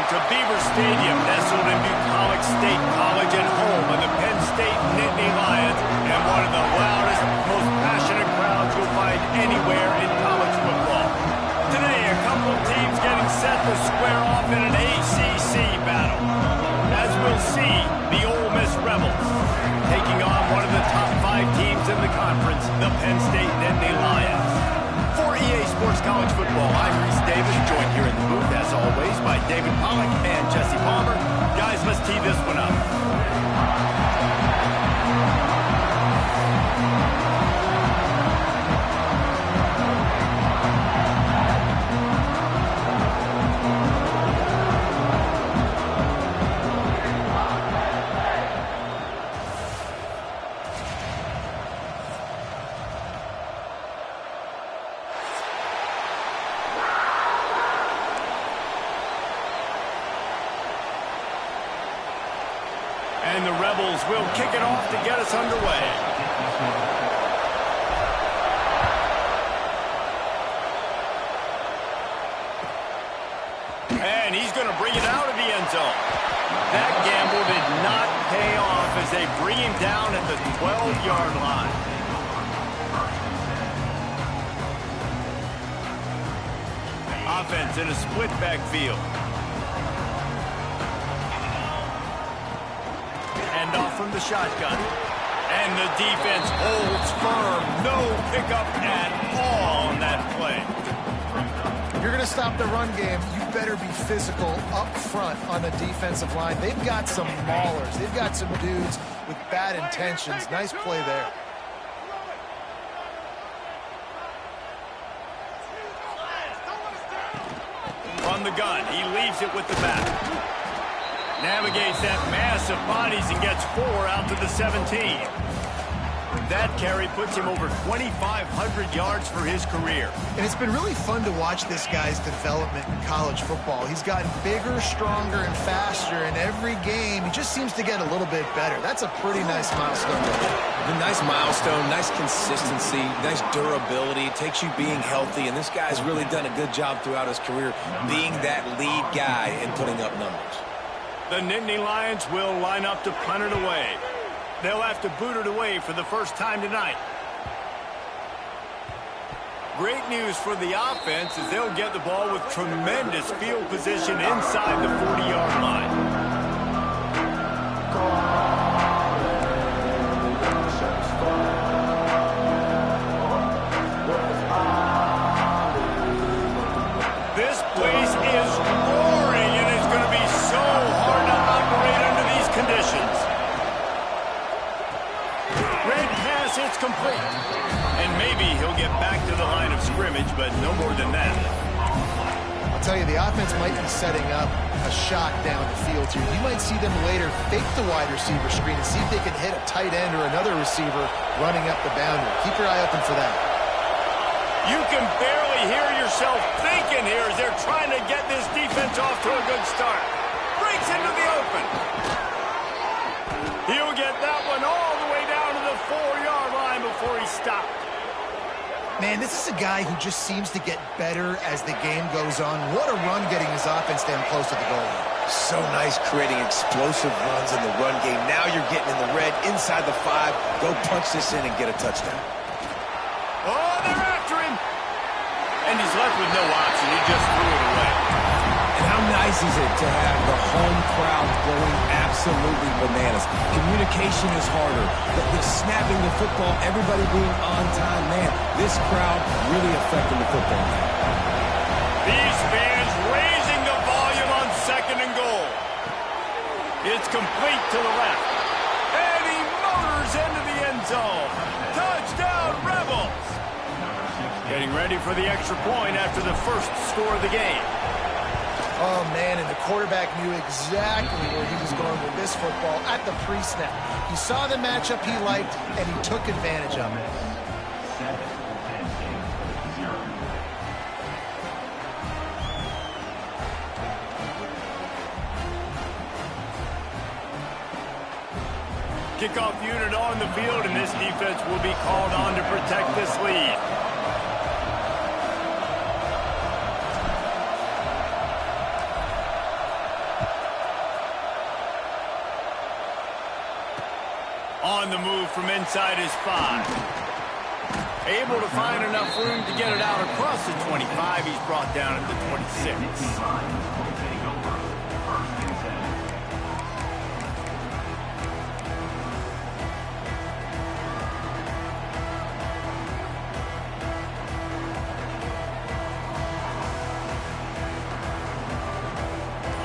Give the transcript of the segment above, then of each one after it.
to Beaver Stadium, nestled in Bucolic State College and home of the Penn State Nittany Lions, and one of the loudest, most passionate crowds you'll find anywhere in college football. Today, a couple of teams getting set to square off in an ACC battle. As we'll see, the Ole Miss Rebels taking on one of the top 5 teams in the conference, the Penn State Nittany Lions. For EA Sports College Football, I'm Reese Davis, joined here in the booth, as always, by David Pollack and Jesse Palmer. Guys, let's tee this one up. And the Rebels will kick it off to get us underway. And he's going to bring it out of the end zone. That gamble did not pay off as they bring him down at the 12-yard line. Offense in a split backfield. Off from the shotgun. And the defense holds firm. No pickup at all on that play. If you're going to stop the run game, you better be physical up front on the defensive line. They've got some maulers. They've got some dudes with bad intentions. Nice play there. From the gun, he leaves it with the back. Navigates that mass of bodies and gets 4 out to the 17. That carry puts him over 2,500 yards for his career. And it's been really fun to watch this guy's development in college football. He's gotten bigger, stronger, and faster in every game. He just seems to get a little bit better. That's a pretty nice milestone. A nice milestone, nice consistency, nice durability. It takes you being healthy, and this guy's really done a good job throughout his career being that lead guy and putting up numbers. The Nittany Lions will line up to punt it away. They'll have to boot it away for the first time tonight. Great news for the offense as they'll get the ball with tremendous field position inside the 40-yard line. This place is roaring, and it's going to be so hard to operate under these conditions. Red pass, it's complete. And maybe he'll get back to the line of scrimmage, but no more than that. I'll tell you, the offense might be setting up a shot down the field here. You might see them later fake the wide receiver screen and see if they can hit a tight end or another receiver running up the boundary. Keep your eye open for that. You can barely hear yourself thinking here as they're trying to get this defense off to a good start. Breaks into the open. He'll get that one all the way down to the 4-yard line before he stopped. Man, this is a guy who just seems to get better as the game goes on. What a run getting his offense down close to the goal line. So nice creating explosive runs in the run game. Now you're getting in the red inside the 5. Go punch this in and get a touchdown. Oh, they're after him. And he's left with no option. He just threw it away. And how nice is it to have the home crowd going absolutely bananas? Communication is harder, but the snapping the football, everybody being on time, man, this crowd really affecting the football game. These fans raising the volume on 2nd and goal. It's complete to the left. And he motors into the end zone. Touchdown, Rebels! Getting ready for the extra point after the first score of the game. Oh, man, and the quarterback knew exactly where he was going with this football at the pre-snap. He saw the matchup he liked, and he took advantage of it. Kickoff unit on the field, and this defense will be called on to protect this lead. On the move from inside his 5. Able to find enough room to get it out across the 25. He's brought down at the 26.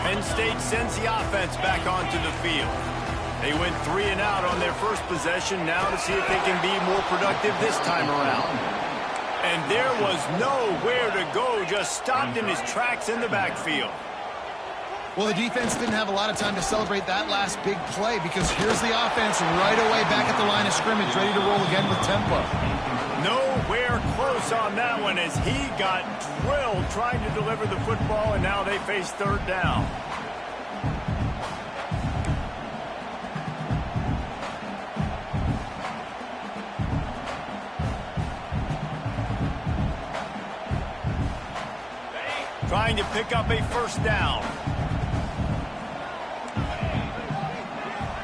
Penn State sends the offense back onto the field. They went 3 and out on their first possession, now to see if they can be more productive this time around. And there was nowhere to go, just stopped in his tracks in the backfield. Well, the defense didn't have a lot of time to celebrate that last big play because here's the offense right away back at the line of scrimmage, ready to roll again with tempo. Nowhere close on that one as he got drilled trying to deliver the football, and now they face 3rd down. Trying to pick up a 1st down.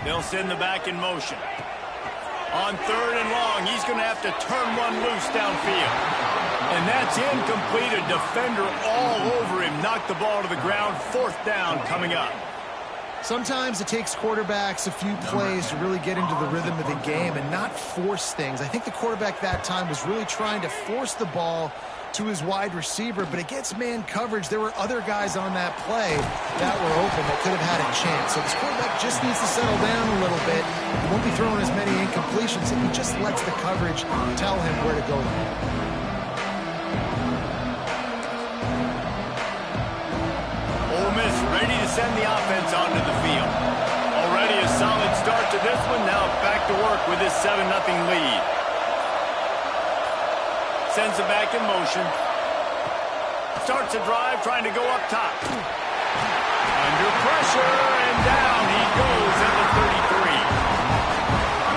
They'll send the back in motion. On 3rd and long, he's going to have to turn one loose downfield. And that's incomplete. A defender all over him. Knocked the ball to the ground. 4th down coming up. Sometimes it takes quarterbacks a few plays to really get into the rhythm of the game and not force things. I think the quarterback that time was really trying to force the ball to his wide receiver, but against man coverage, there were other guys on that play that were open that could have had a chance. So this quarterback just needs to settle down a little bit. He won't be throwing as many incompletions if he just lets the coverage tell him where to go. Ole Miss ready to send the offense onto the field. Already a solid start to this one. Now back to work with this 7-0 lead. Sends it back in motion. Starts a drive trying to go up top. Under pressure and down he goes at the 33.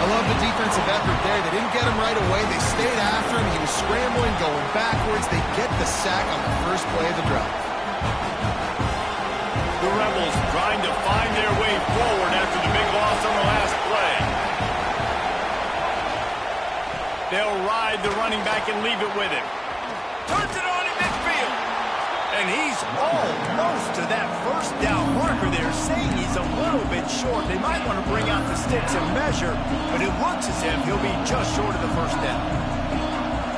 I love the defensive effort there. They didn't get him right away. They stayed after him. He was scrambling, going backwards. They get the sack on the first play of the drive. The Rebels trying to find their way forward after the big loss on the last play. They'll ride the running back and leave it with him. Turns it on in midfield. And he's almost to that 1st down marker there, saying he's a little bit short. They might want to bring out the sticks and measure, but it looks as if he'll be just short of the 1st down.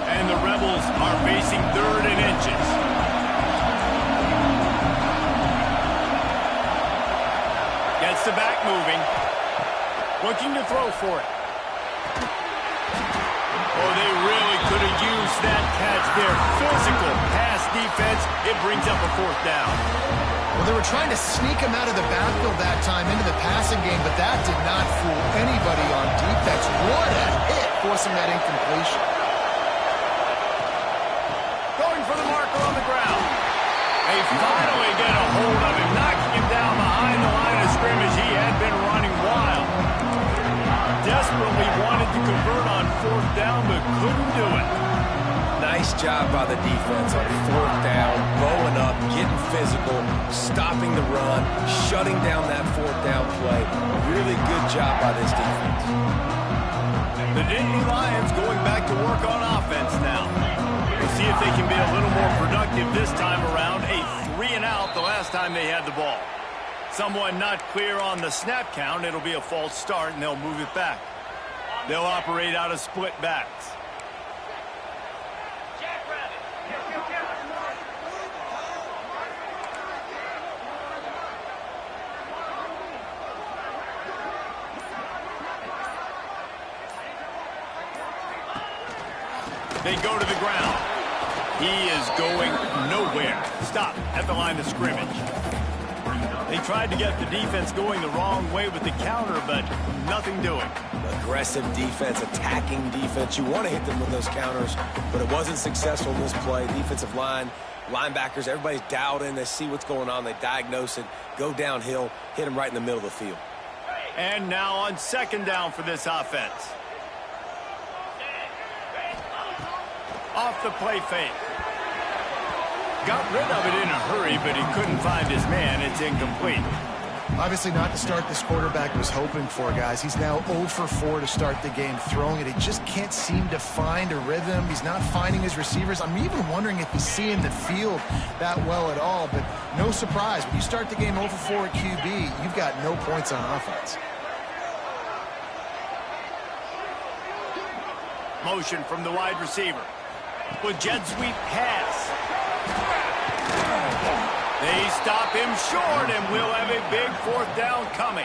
And the Rebels are facing 3rd and inches. Gets the back moving. Looking to throw for it. Oh, they really could have used that catch there. Physical pass defense. It brings up a 4th down. Well, they were trying to sneak him out of the backfield that time into the passing game, but that did not fool anybody on defense. What a hit, forcing that incompletion. Going for the marker on the ground. They finally get a hold of him, knocking him down behind the line of scrimmage. He had been running wild. Desperately wanted to convert on 4th down, but couldn't do it. Nice job by the defense on 4th down, bowing up, getting physical, stopping the run, shutting down that 4th down play. Really good job by this defense. The Nittany Lions going back to work on offense now. We'll see if they can be a little more productive this time around. A 3 and out the last time they had the ball. Someone not clear on the snap count. It'll be a false start, and they'll move it back. They'll operate out of split backs. They go to the ground. He is going nowhere. Stop at the line of scrimmage. They tried to get the defense going the wrong way with the counter, but nothing doing. Aggressive defense, attacking defense. You want to hit them with those counters, but it wasn't successful in this play. Defensive line, linebackers, everybody's dialed in. They see what's going on. They diagnose it, go downhill, hit them right in the middle of the field. And now on 2nd down for this offense. Off the play fake. Got rid of it in a hurry, but he couldn't find his man. It's incomplete. Obviously not the start this quarterback was hoping for, guys. He's now 0 for 4 to start the game throwing it. He just can't seem to find a rhythm. He's not finding his receivers. I'm even wondering if he's seeing the field that well at all, but no surprise. When you start the game 0 for 4 at QB, you've got no points on offense. Motion from the wide receiver. With jet sweep pass. They stop him short, and we'll have a big 4th down coming.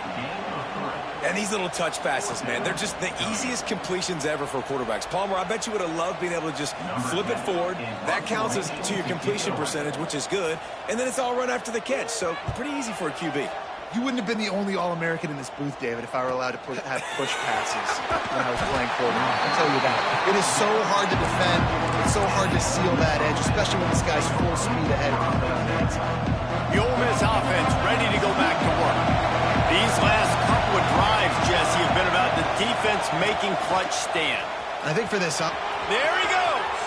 And these little touch passes, man, they're just the easiest completions ever for quarterbacks. Palmer, I bet you would have loved being able to just flip it forward. That counts as to your completion percentage, which is good. And then it's all run after the catch, so pretty easy for a QB. You wouldn't have been the only All-American in this booth, David, if I were allowed to have push passes when I was playing quarterback. I'll tell you that. It is so hard to defend. It's so hard to seal that edge, especially when this guy's full speed ahead coming around the inside. The Ole Miss offense ready to go back to work. These last couple of drives, Jesse, have been about the defense making clutch stand. I think for this up. There he goes.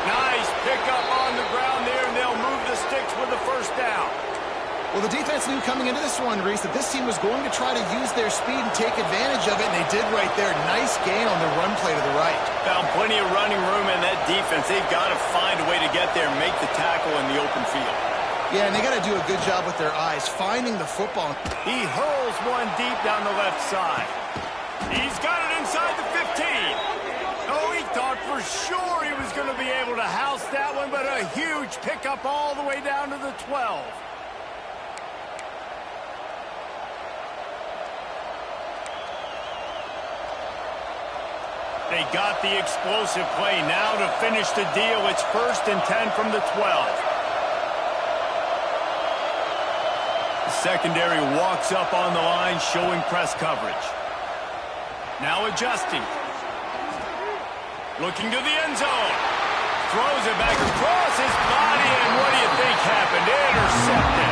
Nice pickup on the ground there, and they'll move the sticks with the 1st down. Well, the defense knew coming into this one, Reese, that this team was going to try to use their speed and take advantage of it, and they did right there. Nice gain on the run play to the right. Found plenty of running room in that defense. They've got to find a way to get there and make the tackle in the open field. Yeah, and they got to do a good job with their eyes, finding the football. He hurls one deep down the left side. He's got it inside the 15. Oh, he thought for sure he was going to be able to house that one, but a huge pickup all the way down to the 12. They got the explosive play now to finish the deal. It's 1st and 10 from the 12. The secondary walks up on the line, showing press coverage. Now adjusting. Looking to the end zone. Throws it back across his body, and what do you think happened? Intercepted.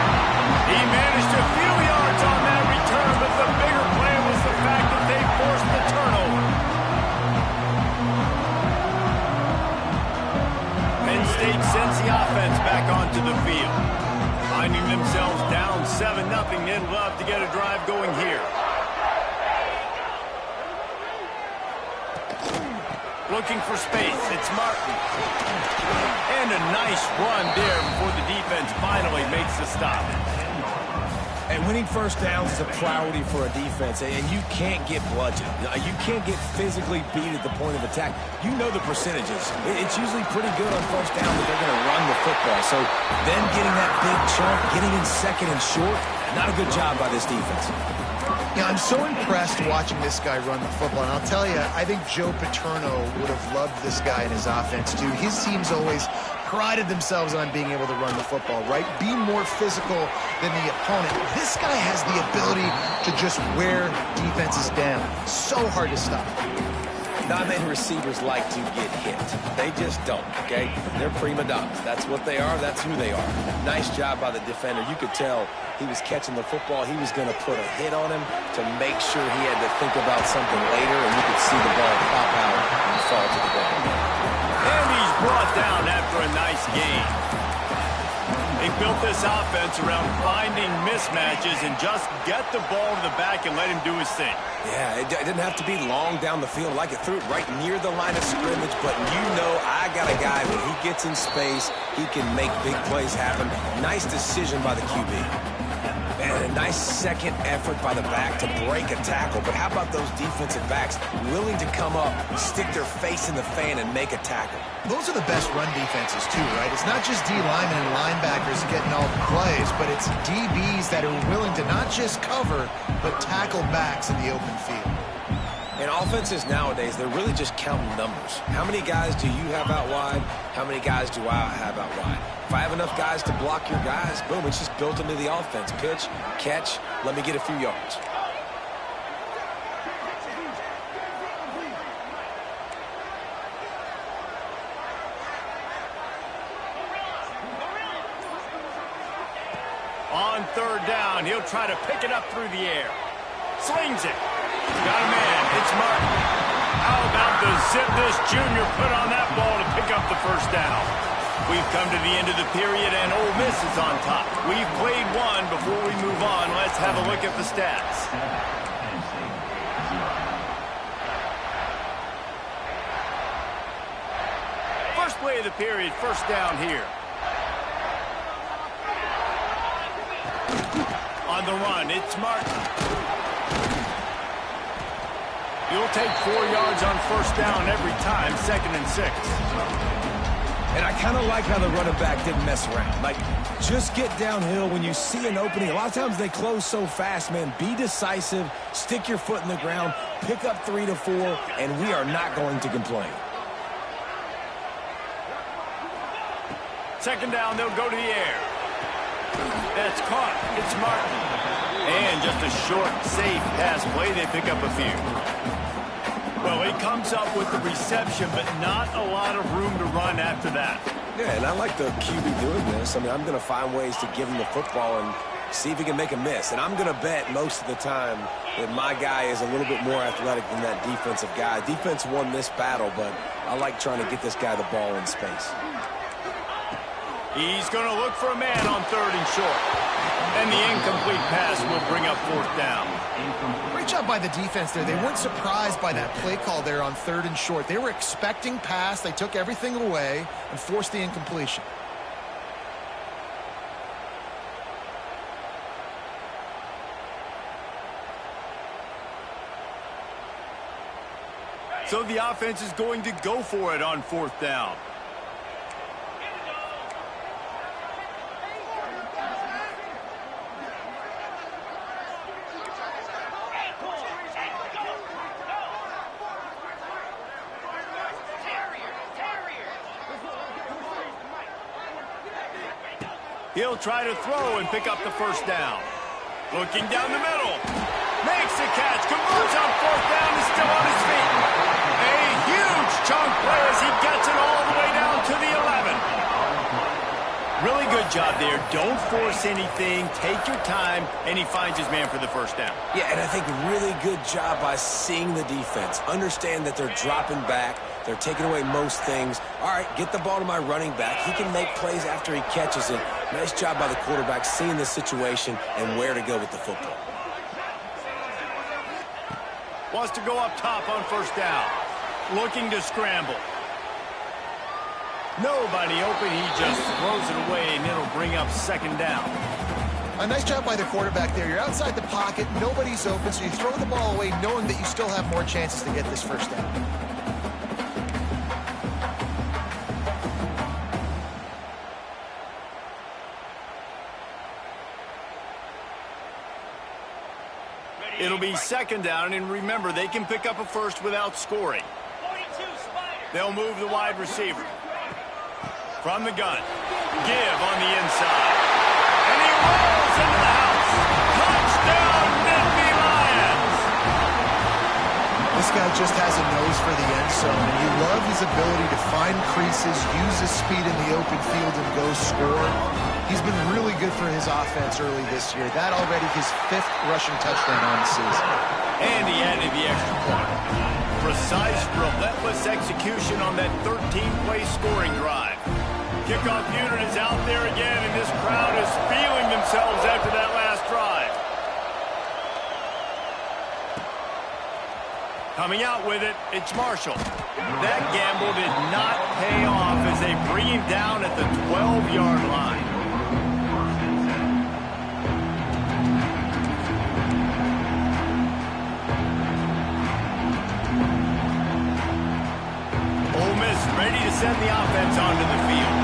He managed a few yards on that return, but the bigger play was the fact that they forced the turnover. Penn State sends the offense back onto the field. Finding themselves down 7-0, they'd love to get a drive going here. Looking for space, it's Martin. And a nice run there before the defense finally makes the stop. And winning 1st downs is a priority for a defense, and you can't get bludgeoned. You can't get physically beat at the point of attack. You know the percentages. It's usually pretty good on 1st down that they're going to run the football. So then getting that big chunk, getting in 2nd and short, not a good job by this defense. Yeah, I'm so impressed watching this guy run the football. And I'll tell you, I think Joe Paterno would have loved this guy in his offense, too. His teams always prided themselves on being able to run the football, right? Be more physical than the opponent. This guy has the ability to just wear defenses down. So hard to stop. Not many receivers like to get hit. They just don't, okay? They're prima donnas. That's what they are. That's who they are. Nice job by the defender. You could tell he was catching the football. He was going to put a hit on him to make sure he had to think about something later, and you could see the ball pop out and fall to the ground. And he's brought down after a nice gain. They built this offense around finding mismatches and just get the ball to the back and let him do his thing. Yeah, it didn't have to be long down the field. Like it threw it right near the line of scrimmage, but you know I got a guy when he gets in space, he can make big plays happen. Nice decision by the QB. And a nice second effort by the back to break a tackle. But how about those defensive backs willing to come up, stick their face in the fan, and make a tackle? Those are the best run defenses, too, right? It's not just D linemen and linebackers getting all the plays, but it's DBs that are willing to not just cover, but tackle backs in the open field. And offenses nowadays, they're really just counting numbers. How many guys do you have out wide? How many guys do I have out wide? If I have enough guys to block your guys, boom, it's just built into the offense. Pitch, catch, let me get a few yards. On 3rd down, he'll try to pick it up through the air. Slings it. Got a man. It's Martin. How about the zip this junior put on that ball to pick up the 1st down? We've come to the end of the period, and Ole Miss is on top. We've played one. Before we move on, let's have a look at the stats. First play of the period, first down here. On the run, it's Martin. You'll take 4 yards on first down every time, 2nd and 6. And I kind of like how the running back didn't mess around. Like, just get downhill when you see an opening. A lot of times they close so fast, man. Be decisive, stick your foot in the ground, pick up 3 to 4, and we are not going to complain. 2nd down, they'll go to the air. That's caught. It's Martin. And just a short, safe pass play. They pick up a few. Well, he comes up with the reception, but not a lot of room to run after that. Yeah, and I like the QB doing this. I mean, I'm going to find ways to give him the football and see if he can make a miss. And I'm going to bet most of the time that my guy is a little bit more athletic than that defensive guy. Defense won this battle, but I like trying to get this guy the ball in space. He's going to look for a man on 3rd and short. And the incomplete pass will bring up 4th down. Great job by the defense there. They weren't surprised by that play call there on 3rd and short. They were expecting pass. They took everything away and forced the incompletion. So the offense is going to go for it on 4th down. He'll try to throw and pick up the first down. Looking down the middle. Makes the catch. Converts on 4th down. Is still on his feet. A huge chunk play as he gets it all the way down to the 11. Really good job there. Don't force anything. Take your time. And he finds his man for the first down. Yeah, and I think really good job by seeing the defense. Understand that they're dropping back. They're taking away most things. All right, get the ball to my running back. He can make plays after he catches it. Nice job by the quarterback seeing the situation and where to go with the football. Wants to go up top on first down. Looking to scramble. Nobody open. He just throws it away, and it'll bring up 2nd down. A nice job by the quarterback there. You're outside the pocket. Nobody's open, so you throw the ball away knowing that you still have more chances to get this first down. It'll be 2nd down, and remember, they can pick up a first without scoring. They'll move the wide receiver. From the gun. Give on the inside. And he rolls into the house. Touchdown, Nittany Lions! This guy just has a nose for the end zone, and you love his ability to find creases, use his speed in the open field, and go score. He's been really good for his offense early this year. That already his 5th rushing touchdown on the season. And he added the extra point. Precise, relentless execution on that 13-play scoring drive. Kickoff unit is out there again, and this crowd is feeling themselves after that last drive. Coming out with it, it's Marshall. That gamble did not pay off as they bring him down at the 12-yard line. Ole Miss ready to send the offense onto the field.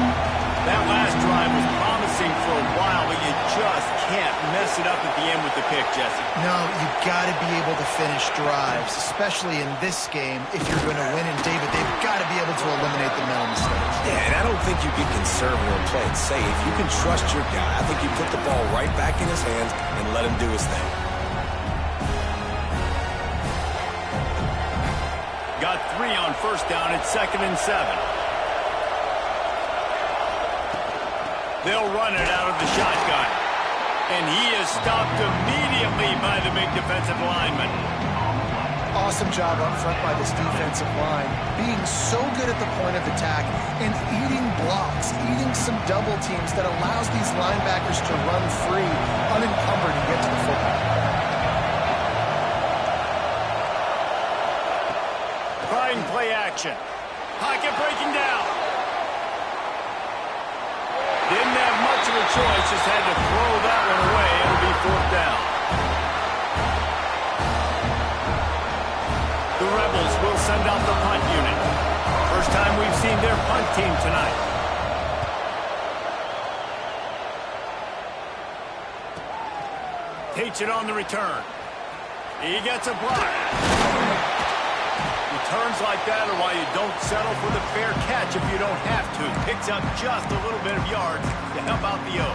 That last drive was promising for a while, but you just can't mess it up at the end with the pick, Jesse. No, you've got to be able to finish drives, especially in this game if you're going to win. And, David, they've got to be able to eliminate the mental mistakes. Yeah, and I don't think you get conservative and play it safe. You can trust your guy. I think you put the ball right back in his hands and let him do his thing. Got 3 on first down at 2nd and 7. They'll run it out of the shotgun. And he is stopped immediately by the big defensive lineman. Awesome job up front by this defensive line, being so good at the point of attack and eating blocks, eating some double teams that allows these linebackers to run free, unencumbered, and get to the football. Trying play action. Pocket breaking down. Didn't have much of a choice, just had to throw that one away. It'll be 4th down. The Rebels will send out the punt unit. First time we've seen their punt team tonight. Takes it on the return. He gets a block. Returns like that are why you don't settle for the fair catch if you don't have to. Picks up just a little bit of yards to help out the O.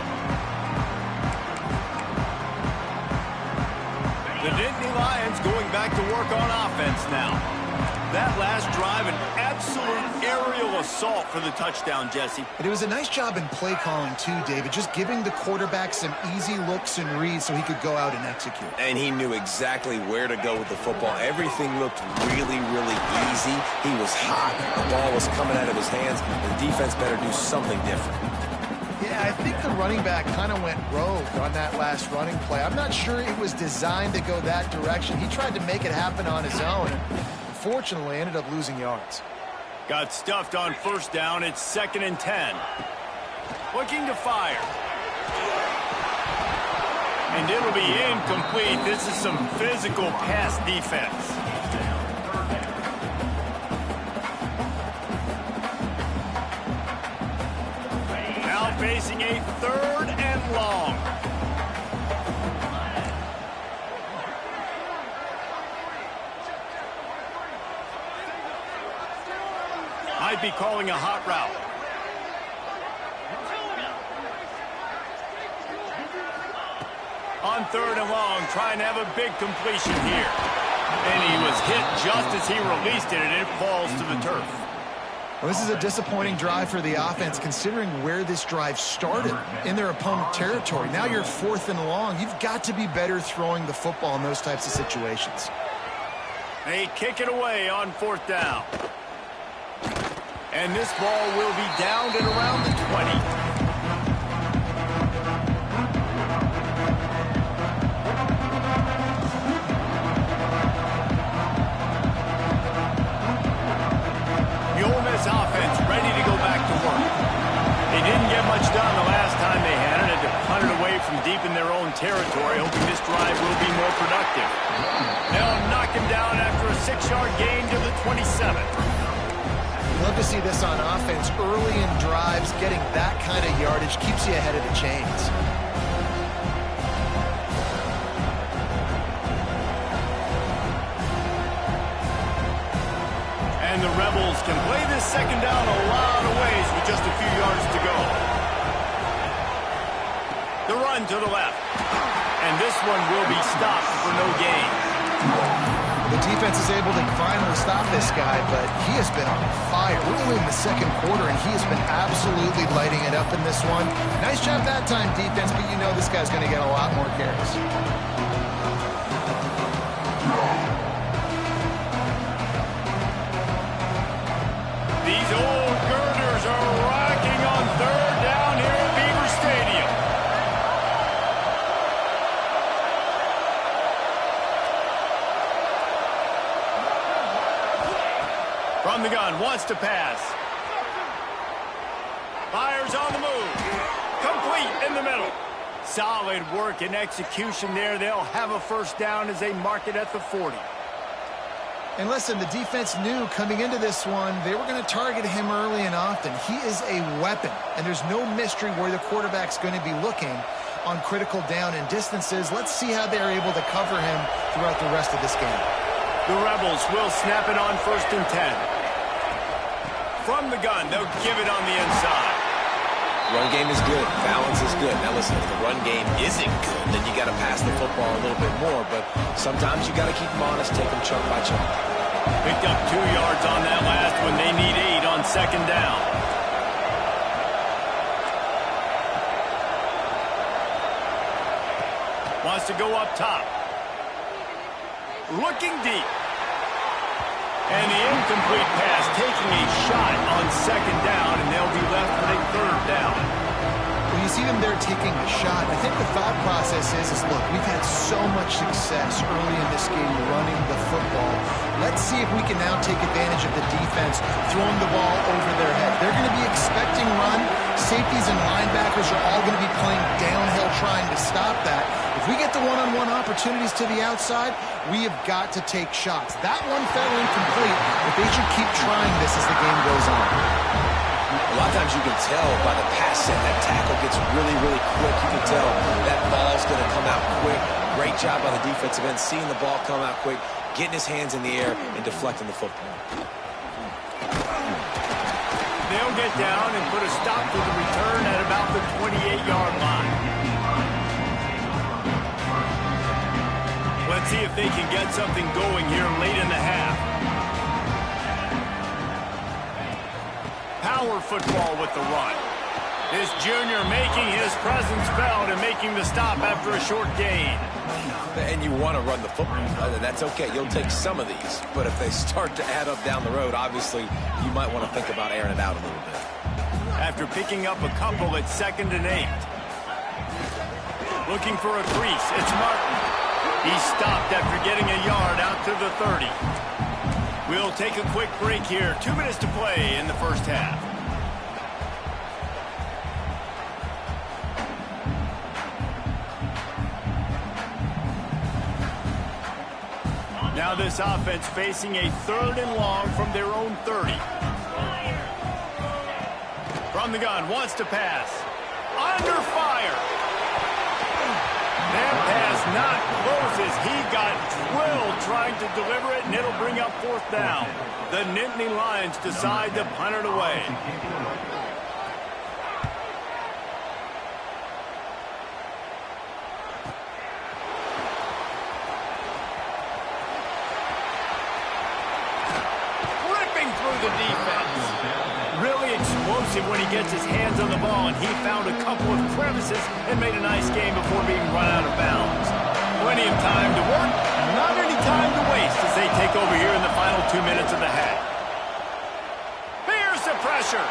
The Nittany Lions going back to work on offense now. That last drive, an absolute aerial assault for the touchdown, Jesse. And it was a nice job in play calling too, David, just giving the quarterback some easy looks and reads so he could go out and execute. And he knew exactly where to go with the football. Everything looked really, really easy. He was hot. The ball was coming out of his hands. The defense better do something different. Yeah, I think the running back kind of went rogue on that last running play. I'm not sure it was designed to go that direction. He tried to make it happen on his own. Unfortunately, ended up losing yards. Got stuffed on 1st down. It's 2nd and 10. Looking to fire. And it'll be incomplete. This is some physical pass defense. Now facing a 3rd and long. Might be calling a hot route. On 3rd and long, trying to have a big completion here. And he was hit just as he released it, and it falls to the turf. Well, this is a disappointing drive for the offense, considering where this drive started, in their opponent territory. Now you're 4th and long. You've got to be better throwing the football in those types of situations. They kick it away on 4th down. And this ball will be downed at around the 20. Offense ready to go back to work. They didn't get much done the last time they had it. Had to punt it away from deep in their own territory, hoping this drive will be more productive. They'll knock him down after a 6-yard gain to the 27. Love to see this on offense. Early in drives, getting that kind of yardage keeps you ahead of the chains. And the Rebels can play this 2nd down a lot of ways with just a few yards to go. The run to the left. And this one will be stopped for no gain. The defense is able to finally stop this guy, but he has been on fire. We're only in the 2nd quarter, and he has been absolutely lighting it up in this one. Nice job that time, defense, but you know this guy's going to get a lot more carries. These old girders are rocking on 3rd down here at Beaver Stadium. From the gun, wants to pass. Fires on the move. Complete in the middle. Solid work and execution there. They'll have a 1st down as they mark it at the 40. And listen, the defense knew coming into this one, they were going to target him early and often. He is a weapon, and there's no mystery where the quarterback's going to be looking on critical down and distances. Let's see how they're able to cover him throughout the rest of this game. The Rebels will snap it on 1st and 10. From the gun, they'll give it on the inside. Run game is good. Balance is good. Now listen, if the run game isn't good, then you got to pass the football a little bit more. But sometimes you got to keep them honest, take them chunk by chunk. Picked up 2 yards on that last one. They need 8 on 2nd down. Wants to go up top. Looking deep. And the incomplete pass taking a shot on second down, and they'll be left with a third down. Well, you see them there taking a shot. I think the thought process is look, we've had so much success early in this game running the football. Let's see if we can now take advantage of the defense throwing the ball over their head. They're going to be expecting run. Safeties and linebackers are all going to be playing downhill trying to stop that. If we get the one-on-one opportunities to the outside, we have got to take shots. That one fell incomplete, but they should keep trying this as the game goes on. A lot of times you can tell by the pass set, that tackle gets really, really quick. You can tell that ball's going to come out quick. Great job by the defensive end, seeing the ball come out quick, getting his hands in the air, and deflecting the football. They'll get down and put a stop to the return at about the 28-yard line. Let's see if they can get something going here late in the half. Power football with the run. This junior making his presence felt and making the stop after a short gain. And you want to run the football. That's okay. You'll take some of these. But if they start to add up down the road, obviously, you might want to think about airing it out a little bit. After picking up a couple at 2nd and 8. Looking for a crease. It's Martin. He stopped after getting a yard out to the 30. We'll take a quick break here. 2 minutes to play in the first half. Now this offense facing a 3rd and long from their own 30. From the gun, wants to pass. Under fire. That pass not closes. He got drilled trying to deliver it, and it'll bring up 4th down. The Nittany Lions decide to punt it away. Ripping through the defense. Really explosive when he gets his hands on the ball, and he found a couple of crevices and made a nice game before being run out of bounds. Plenty of time to work, not any time to waste as they take over here in the final 2 minutes of the half. Here's the pressure.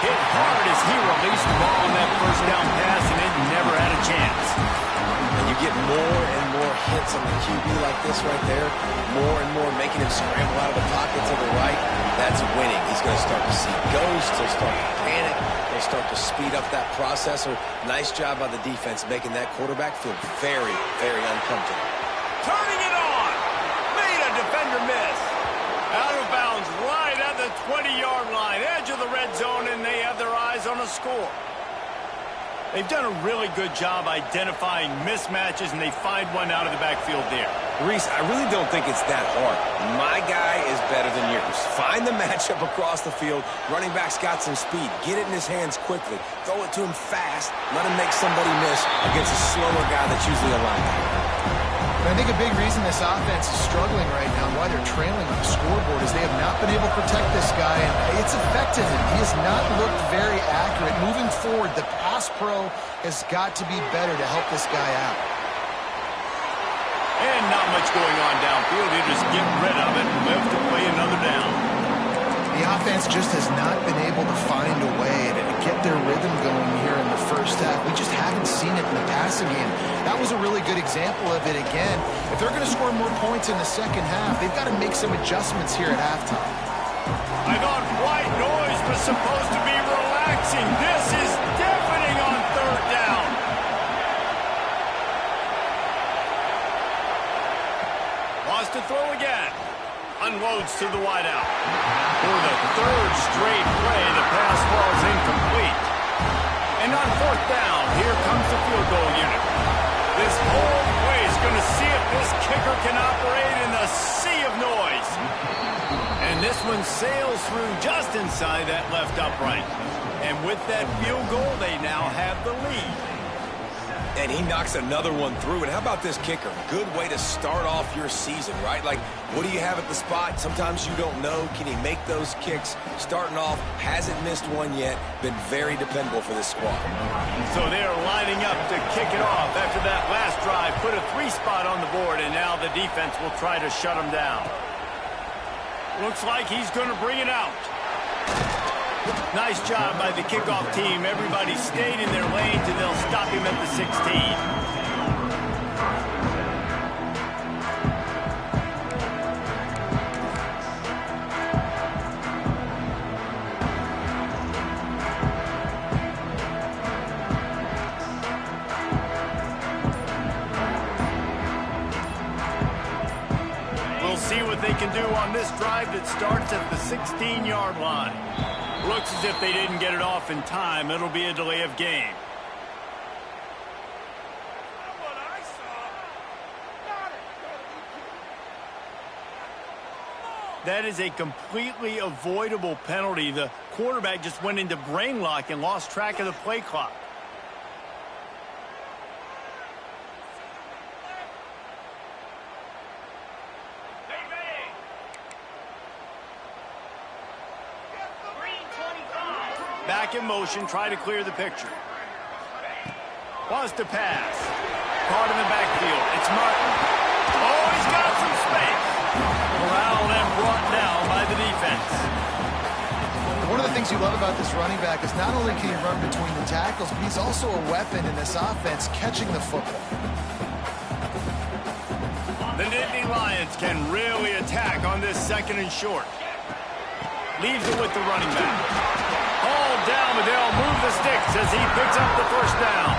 Hit hard as he released the ball on that first down pass, and it never had a chance. And you get more and more hits on the QB like this right there, more and more making him scramble out of the pocket to the right. That's winning. He's going to start to see ghosts. He'll start to panic. He'll start to speed up that processor. Nice job by the defense making that quarterback feel very, very uncomfortable. Turning it on. Made a defender miss. Out of bounds right at the 20-yard line. Edge of the red zone, and they have their eyes on a score. They've done a really good job identifying mismatches, and they find one out of the backfield there. Reese, I really don't think it's that hard. My guy is better than yours. Find the matchup across the field. Running back's got some speed. Get it in his hands quickly. Throw it to him fast. Let him make somebody miss against a slower guy that's usually a linebacker. I think a big reason this offense is struggling right now, why they're trailing on the scoreboard, is they have not been able to protect this guy, and it's affected him. He has not looked very accurate. Moving forward, the pass pro has got to be better to help this guy out. And not much going on downfield. They just get rid of it and live to play another down. The offense just has not been able to find a way to get their rhythm going here in the first half. We just haven't seen it in the passing game. That was a really good example of it again. If they're going to score more points in the second half, they've got to make some adjustments here at halftime. I thought white noise was supposed to be relaxing. This is deafening on 3rd down. Wants to throw again. Unloads to the wideout. For the 3rd straight play, the pass falls incomplete. And on 4th down, here comes the field goal unit. This whole play is going to see if this kicker can operate in the sea of noise. And this one sails through just inside that left upright. And with that field goal, they now have the lead. And he knocks another one through. And how about this kicker? Good way to start off your season, right? Like, what do you have at the spot? Sometimes you don't know. Can he make those kicks? Starting off, hasn't missed one yet. Been very dependable for this squad. So they're lining up to kick it off after that last drive. Put a 3-spot on the board, and now the defense will try to shut them down. Looks like he's going to bring it out. Nice job by the kickoff team. Everybody stayed in their lanes, and they'll stop him at the 16. We'll see what they can do on this drive that starts at the 16-yard line. Looks as if they didn't get it off in time. It'll be a delay of game. That is a completely avoidable penalty. The quarterback just went into brain lock and lost track of the play clock. Back in motion, try to clear the picture. Wants to pass. Caught in the backfield. It's Martin. Oh, he's got some space. Corralled and brought down by the defense. One of the things you love about this running back is not only can he run between the tackles, but he's also a weapon in this offense catching the football. The Nittany Lions can really attack on this 2nd and short. Leaves it with the running back. All down, but they'll move the sticks as he picks up the 1st down.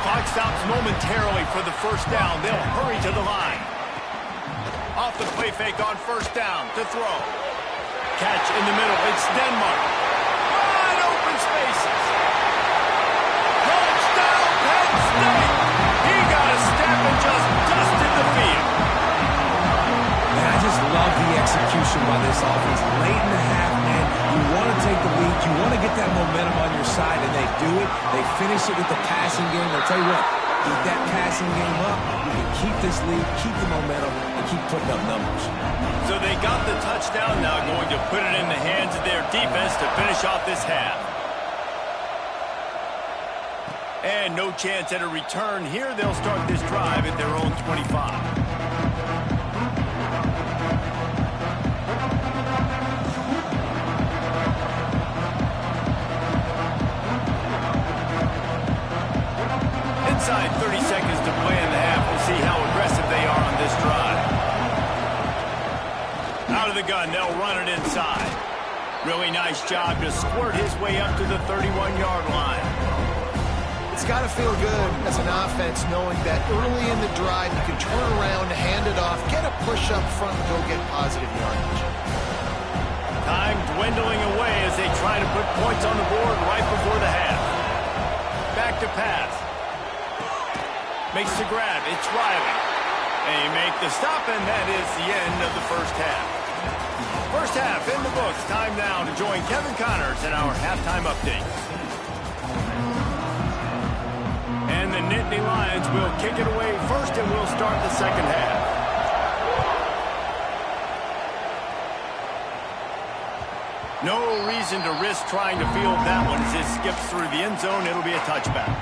Clock stops momentarily for the 1st down. They'll hurry to the line. Off the play fake on 1st down to throw. Catch in the middle. It's Denmark. Wide open spaces. Touchdown, Penn State. He got a step and just dusted the field. Man, I just love the execution by this offense. Late in the half, man, you want to take the lead. You want to get that momentum on your side, and they do it. They finish it with the passing game. I'll tell you what, keep that passing game up. You can keep this lead, keep the momentum, and keep putting up numbers. So they got the touchdown, now going to put it in the hands of their defense to finish off this half. And no chance at a return here. They'll start this drive at their own 25. Inside 30 seconds to play in the half. We'll see how aggressive they are on this drive. Out of the gun, they'll run it inside. Really nice job to squirt his way up to the 31-yard line. It's got to feel good as an offense knowing that early in the drive you can turn around, hand it off, get a push up front, and go get positive yardage. Time dwindling away as they try to put points on the board right before the half. Back to pass. Makes the grab. It's Riley. They make the stop, and that is the end of the 1st half. 1st half in the books. Time now to join Kevin Connors in our halftime update. And the Nittany Lions will kick it away first, and we'll start the 2nd half. No reason to risk trying to field that one as it skips through the end zone. It'll be a touchback.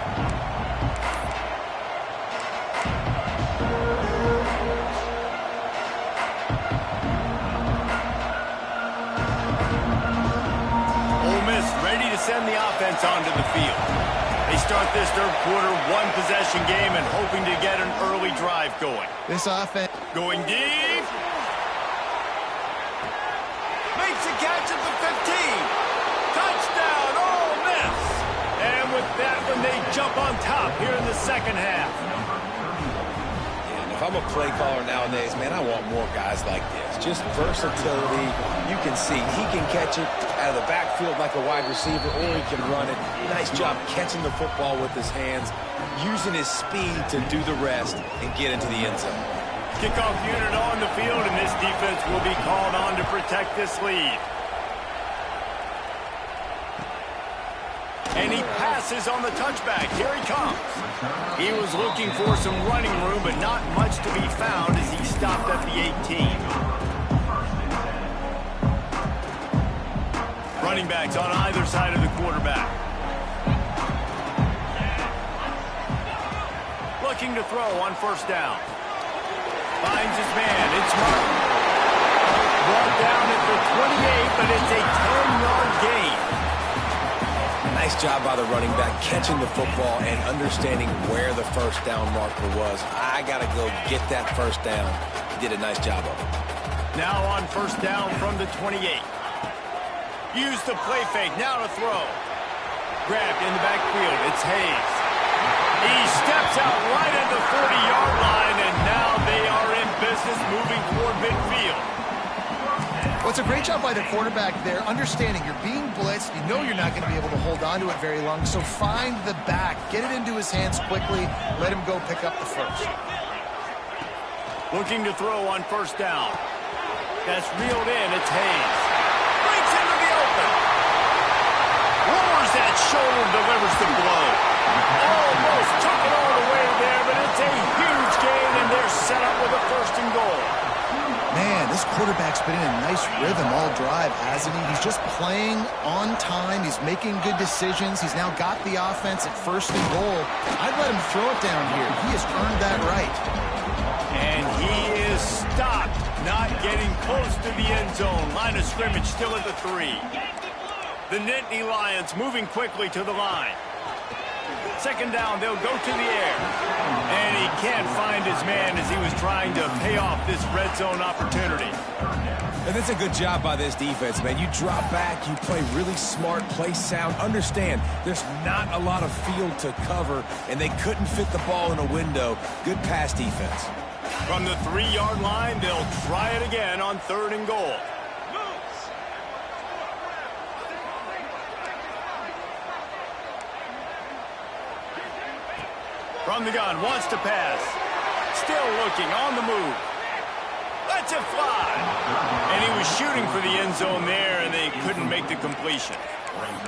Ready to send the offense onto the field. They start this 3rd quarter one-possession game and hoping to get an early drive going. This offense going deep. Makes a catch at the 15. Touchdown, Ole Miss. And with that one, they jump on top here in the 2nd half. And if I'm a play caller nowadays, man, I want more guys like this. Just versatility. You can see he can catch it out of the backfield like a wide receiver, or he can run it. Nice job catching the football with his hands, using his speed to do the rest and get into the end zone. Kickoff unit on the field, and this defense will be called on to protect this lead. And he passes passes on the touchback. Here he comes. He was looking for some running room, but not much to be found as he stopped at the 18. Running backs on either side of the quarterback. Looking to throw on first down. Finds his man. It's Martin. Brought down at the 28, but it's a 10-yard gain. Nice job by the running back catching the football and understanding where the first down marker was. I got to go get that first down. He did a nice job of it. Now on first down from the 28. Use the play fake. Now to throw. Grabbed in the backfield. It's Hayes. He steps out right at the 40-yard line, and now they are in business moving toward midfield. Well, it's a great job by the quarterback there, understanding you're being blitzed. You know you're not going to be able to hold on to it very long, so find the back. Get it into his hands quickly. Let him go pick up the first. Looking to throw on first down. That's reeled in. It's Hayes. Breaks into the open. Lowers that shoulder, delivers the blow. Almost took it all the way there, but it's a huge gain, and they're set up with a first and goal. Man, this quarterback's been in a nice rhythm all drive, hasn't he? He's just playing on time. He's making good decisions. He's now got the offense at first and goal. I'd let him throw it down here. He has earned that right. And he is stopped, not getting close to the end zone. Line of scrimmage still at the 3. The Nittany Lions moving quickly to the line. Second down, they'll go to the air. And he can't find his man as he was trying to pay off this red zone opportunity. And that's a good job by this defense, man. You drop back, you play really smart, play sound. Understand, there's not a lot of field to cover, and they couldn't fit the ball in a window. Good pass defense. From the 3-yard line, they'll try it again on third and goal. From the gun, wants to pass. Still looking, on the move. Lets it fly. And he was shooting for the end zone there, and they couldn't make the completion.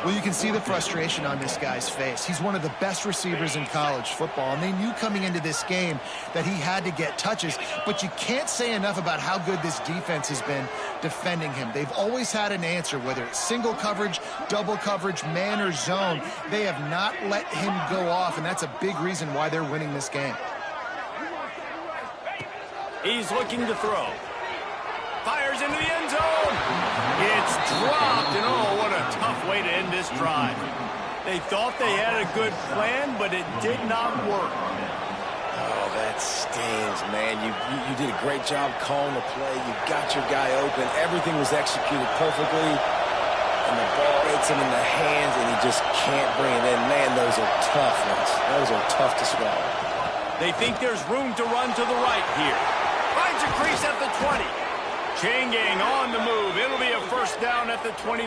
Well, you can see the frustration on this guy's face. He's one of the best receivers in college football, and they knew coming into this game that he had to get touches, but you can't say enough about how good this defense has been defending him. They've always had an answer, whether it's single coverage, double coverage, man or zone. They have not let him go off, and that's a big reason why they're winning this game. He's looking to throw. Fires into the end zone. It's dropped, and oh, what a tough way to end this drive. They thought they had a good plan, but it did not work. Oh, that stings, man. You did a great job calling the play. You got your guy open. Everything was executed perfectly, and the ball hits him in the hands, and he just can't bring it in. Man, those are tough ones. Those are tough to swallow. They think there's room to run to the right here. Finds a crease at the 20. Chain gang on the move. It'll be a first down at the 29.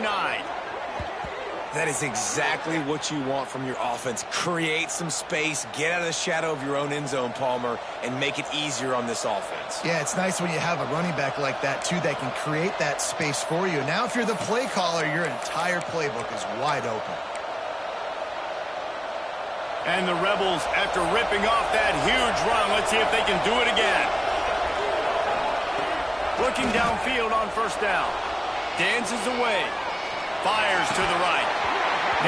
That is exactly what you want from your offense. Create some space, get out of the shadow of your own end zone, Palmer, and make it easier on this offense. Yeah, it's nice when you have a running back like that, too, that can create that space for you. Now, if you're the play caller, your entire playbook is wide open. And the Rebels, after ripping off that huge run, let's see if they can do it again. Looking downfield on first down. Dances away. Fires to the right.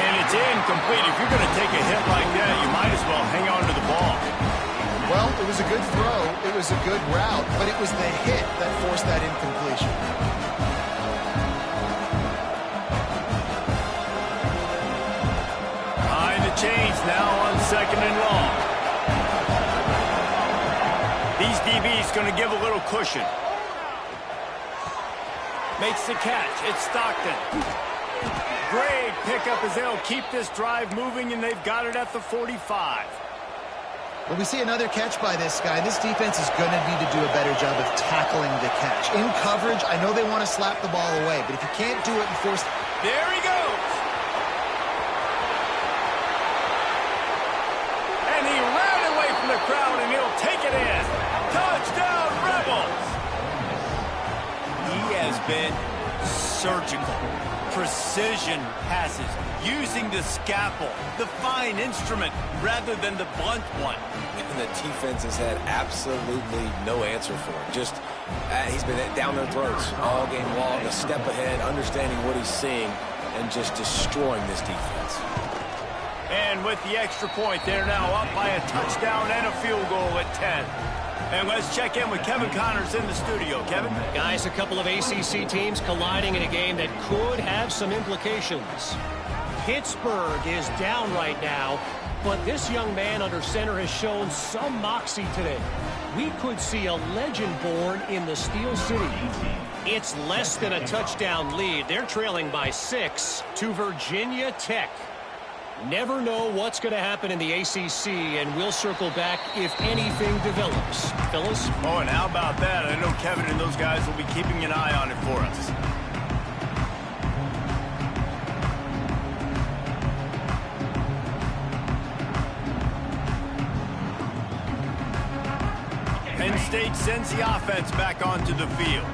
And it's incomplete. If you're going to take a hit like that, you might as well hang on to the ball. Well, it was a good throw. It was a good route, but it was the hit that forced that incompletion. Behind the chains now on second and long. These DBs going to give a little cushion. Makes the catch. It's Stockton. Great pickup as they'll keep this drive moving, and they've got it at the 45. Well, we see another catch by this guy. This defense is going to need to do a better job of tackling the catch. In coverage, I know they want to slap the ball away, but if you can't do it and force... There he goes! And he ran away from the crowd, and he'll take it in. Touchdown, Rebels! He has been surgical. Precision passes, using the scalpel, the fine instrument, rather than the blunt one. And the defense has had absolutely no answer for him. Just, he's been down their throats all game long, a step ahead, understanding what he's seeing, and just destroying this defense. And with the extra point, they're now up by a touchdown and a field goal at 10. And let's check in with Kevin Connors in the studio. Kevin? Guys, a couple of ACC teams colliding in a game that could have some implications. Pittsburgh is down right now, but this young man under center has shown some moxie today. We could see a legend born in the Steel City. It's less than a touchdown lead. They're trailing by 6 to Virginia Tech. Never know what's going to happen in the ACC, and we'll circle back if anything develops. Phyllis? Oh, and how about that? I know Kevin and those guys will be keeping an eye on it for us. Penn State sends the offense back onto the field.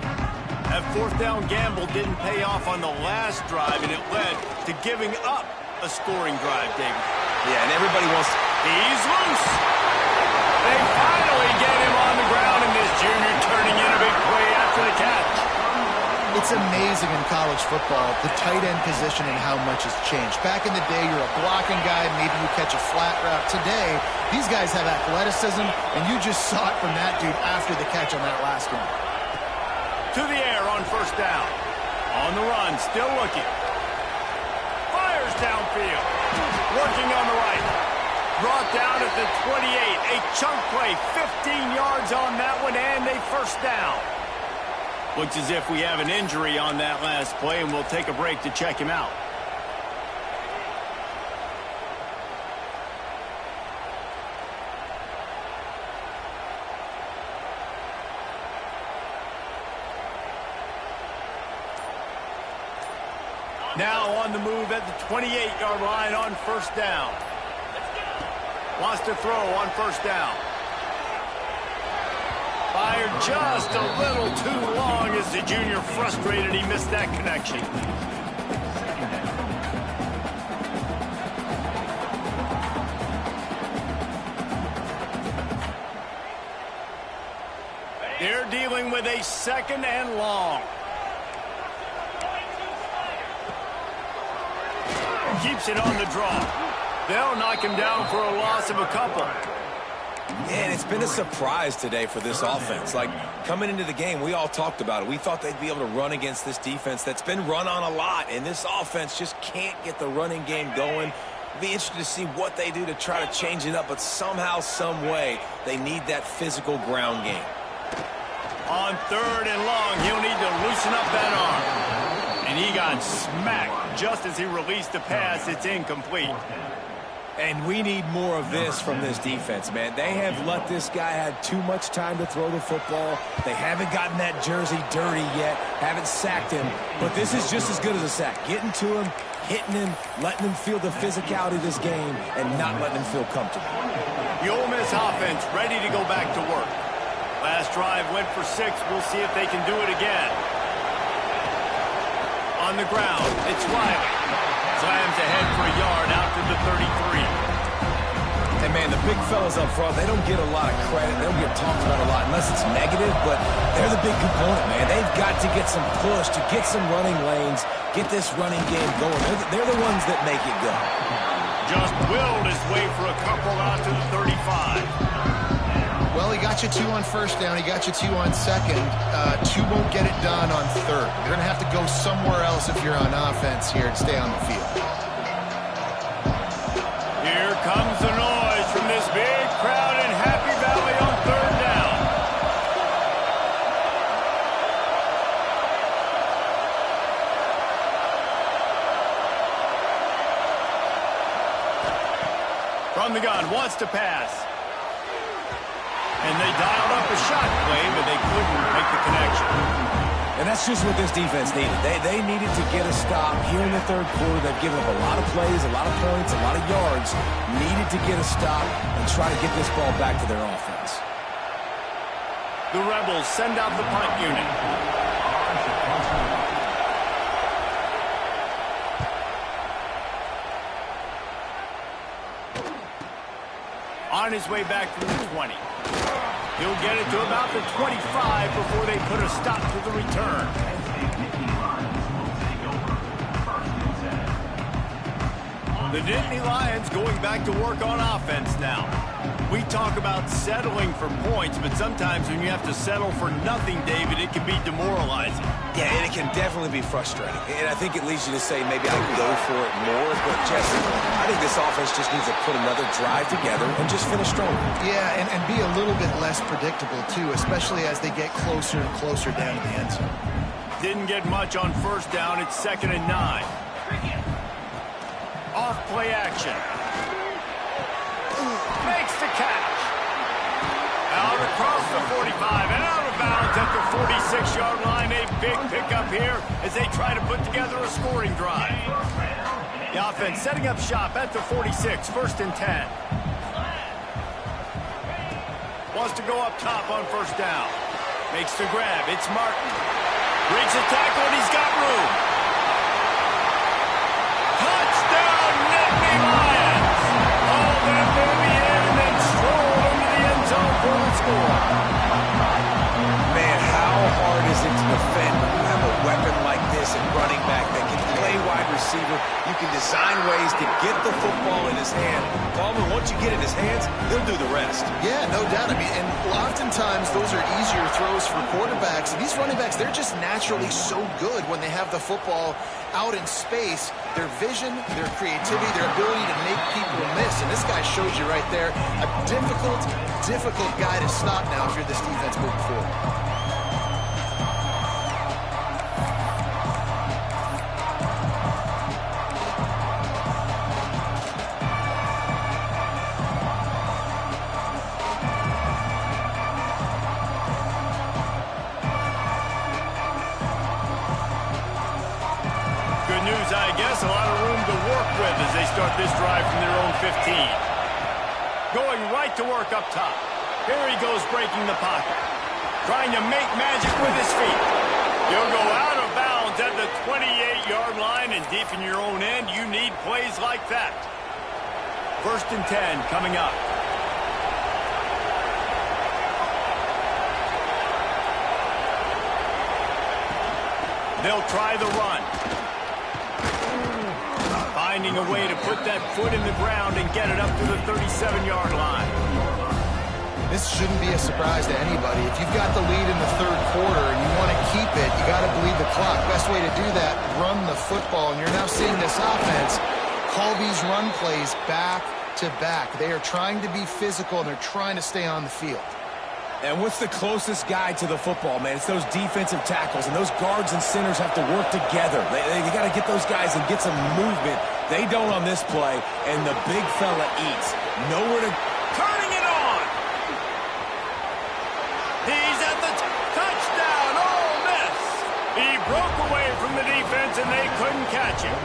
That fourth down gamble didn't pay off on the last drive, and it led to giving up a scoring drive, David. Yeah, and everybody wants to... He's loose. They finally get him on the ground, and this junior turning in a big play after the catch. It's amazing in college football, the tight end position and how much has changed. Back in the day, you're a blocking guy, maybe you catch a flat route. Today, these guys have athleticism, and you just saw it from that dude after the catch on that last one. To the air on first down. On the run, still looking. Downfield, working on the right, brought down at the 28, a chunk play, 15 yards on that one, and a first down. Looks as if we have an injury on that last play, and we'll take a break to check him out. Now on the move at the 28-yard line on first down. Wants to throw on first down. Fired just a little too long as the junior frustrated he missed that connection. They're dealing with a second and long. Keeps it on the draw. They'll knock him down for a loss of a couple. And it's been a surprise today for this offense. Like, coming into the game, we all talked about it. We thought they'd be able to run against this defense that's been run on a lot, and this offense just can't get the running game going. Be interested to see what they do to try to change it up, but somehow, some way, they need that physical ground game. On third and long, he'll need to loosen up that arm. And he got smacked just as he released the pass. It's incomplete. And we need more of this from this defense, man. They have let this guy have too much time to throw the football. They haven't gotten that jersey dirty yet, haven't sacked him. But this is just as good as a sack. Getting to him, hitting him, letting him feel the physicality of this game, and not letting him feel comfortable. The Ole Miss offense ready to go back to work. Last drive went for 6. We'll see if they can do it again. On the ground, it's Riley. Slams ahead for a yard out to the 33. And, man, the big fellas up front, they don't get a lot of credit. They don't get talked about a lot unless it's negative, but they're the big component, man. They've got to get some push, to get some running lanes, get this running game going. They're the ones that make it go. Just willed his way for a couple out to the 35. Well, he got you 2 on first down. He got you 2 on second. 2 won't get it done on third. You're going to have to go somewhere else if you're on offense here to stay on the field. Here comes the noise from this big crowd in Happy Valley on third down. From the gun, wants to pass. And they dialed up a shot play, but they couldn't make the connection. And that's just what this defense needed. They needed to get a stop here in the third quarter. They've given up a lot of plays, a lot of points, a lot of yards. Needed to get a stop and try to get this ball back to their offense. The Rebels send out the punt unit. On his way back from the 20. He'll get it to about the 25 before they put a stop to the return. The Nittany Lions going back to work on offense now. We talk about settling for points, but sometimes when you have to settle for nothing, David, it can be demoralizing. Yeah, and it can definitely be frustrating. And I think it leads you to say maybe I can go for it more. But, Jesse, I think this offense just needs to put another drive together and just finish stronger. Yeah, and be a little bit less predictable, too, especially as they get closer and closer down to the end zone. Didn't get much on first down. It's 2nd and 9. Off play action. Makes the catch. Out across the 45 and out of bounds at the 46-yard line. A big pickup here as they try to put together a scoring drive. The offense setting up shop at the 46, 1st and 10. Wants to go up top on first down. Makes the grab. It's Martin. Breaks the tackle and he's got room. Touchdown, Nittany Lions! All that movie in and then stroll into the end zone for the score. Man, how hard is it to defend when you have a weapon like this at running back that can play wide receiver? You can design ways to get the football in his hand. Coleman, once you get it in his hands, he'll do the rest. Yeah, no doubt. I mean, and oftentimes those are easier throws for quarterbacks. And these running backs, they're just naturally so good when they have the football out in space. Their vision, their creativity, their ability to make people miss. And this guy shows you right there a difficult guy to stop now if you're this defense moving forward. I guess a lot of room to work with as they start this drive from their own 15. Going right to work up top. Here he goes breaking the pocket. Trying to make magic with his feet. He'll go out of bounds at the 28-yard line, and deep in your own end, you need plays like that. 1st and 10 coming up. They'll try the run. Finding a way to put that foot in the ground and get it up to the 37-yard line. This shouldn't be a surprise to anybody. If you've got the lead in the 3rd quarter and you want to keep it, you got to bleed the clock. Best way to do that, run the football. And you're now seeing this offense call these run plays back to back. They are trying to be physical and they're trying to stay on the field. And what's the closest guy to the football, man? It's those defensive tackles, and those guards and centers have to work together. They got to get those guys and get some movement. They don't on this play, and the big fella eats. Nowhere to... Turning it on! He's at the touchdown! Ole Miss! He broke away from the defense, and they couldn't catch him.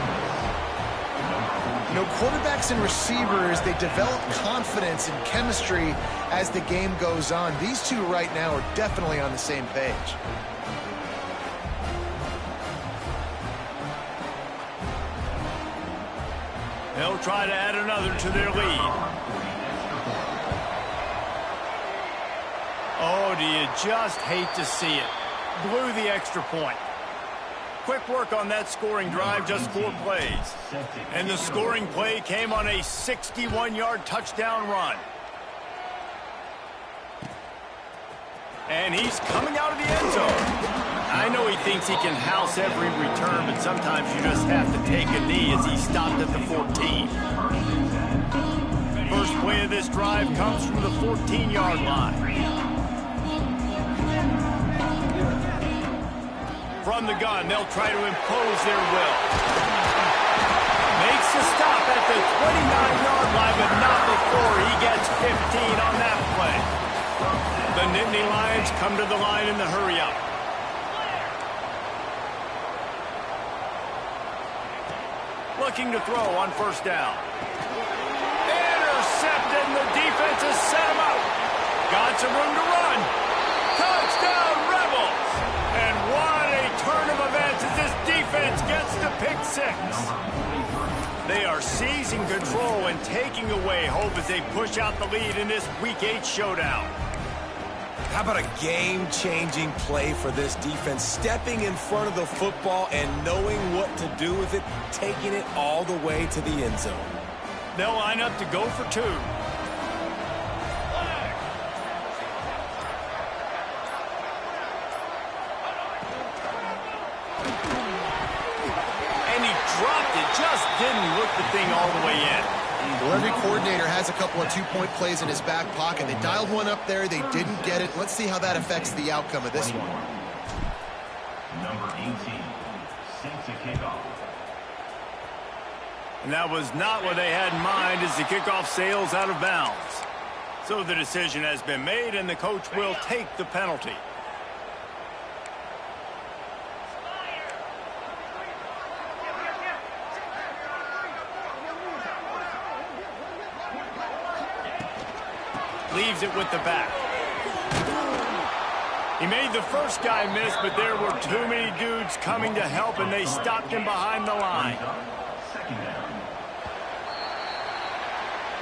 You know, quarterbacks and receivers, they develop confidence and chemistry as the game goes on. These two right now are definitely on the same page. They'll try to add another to their lead. Oh, do you just hate to see it? Blew the extra point. Quick work on that scoring drive, just 4 plays. And the scoring play came on a 61-yard touchdown run. And he's coming out of the end zone. I know he thinks he can house every return, but sometimes you just have to take a knee as he stopped at the 14. First play of this drive comes from the 14-yard line. From the gun, they'll try to impose their will. Makes a stop at the 29-yard line, but not before he gets 15 on that play. The Nittany Lions come to the line in the hurry-up. Looking to throw on first down. Intercepted, and the defense has set him up. Got some room to run. Touchdown, Rebels! And what a turn of events as this defense gets to pick 6. They are seizing control and taking away hope as they push out the lead in this Week 8 showdown. How about a game-changing play for this defense? Stepping in front of the football and knowing what to do with it, taking it all the way to the end zone. They'll line up to go for 2. And he dropped it, just didn't look the thing all the way in. Well, every coordinator has a couple of two-point plays in his back pocket. They dialed one up there. They didn't get it. Let's see how that affects the outcome of this one. Number 18, sets a kickoff. And that was not what they had in mind as the kickoff sails out of bounds. So the decision has been made, and the coach will take the penalty. Leaves it with the back. He made the first guy miss, but there were too many dudes coming to help, and they stopped him behind the line.